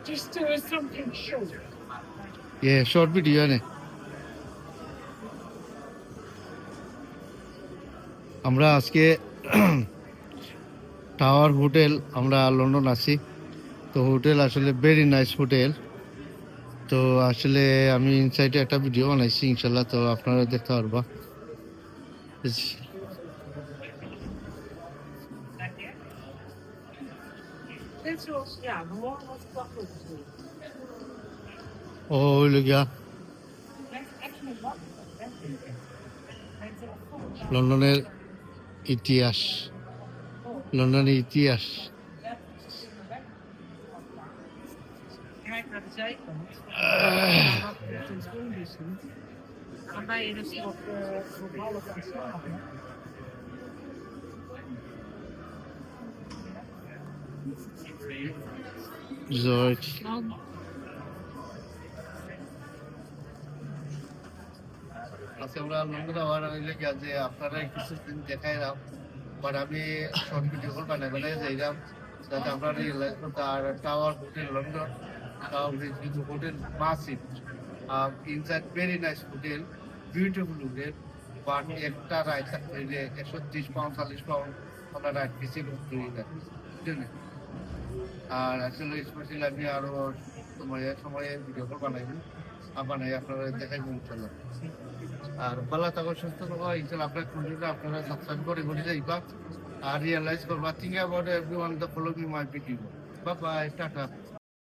Just do something short. Yeah, short video ne. আমরা আজকে tower hotel আমরা London আছি তো হোটেল আসলে ভেরি নাইস হোটেল তো আসলে আমি ইনসাইডে একটা ভিডিও বানাইছি ইনশাআল্লাহ তো আপনারা দেখতে পারবা This was, yeah, the one was buckled to. ও হইল গিয়া That's actually not লন্ডনের ইতিহাস লন্ডনের ইতিহাস Dan ben je dus nog voor half aan slapen. George আজকে আমরা লন্ডনে আবার লেগে যে আপনারা কিছুদিন দেখাইলাম বাট আমি শর্ট ভিডিও বানাই যাইলাম যাতে আপনারা রিয়েলাইজ করতে R tower hotel London tower কিন্তু hotel massive inside very nice hotel beautiful hotel but একটা রাইড থাকতে 130 পাউন্ড 40 পাউন্ড আমরা রাইড বেশি করতে বুঝলেন আর আসলে স্পেশালি আমি আরো সময়ে ভিডিও বানাইবো বানাই আপনারা দেখাইবো ইনশাল্লাহ আর ভালো থাকো সুস্থ থাকো ইনশাল্লাহ আপনার কন্টেন্টটা আপনারা সাবস্ক্রাইব করে যাইবা আর রিয়েলাইজ করবা think about everyone the follow me my video bye bye tata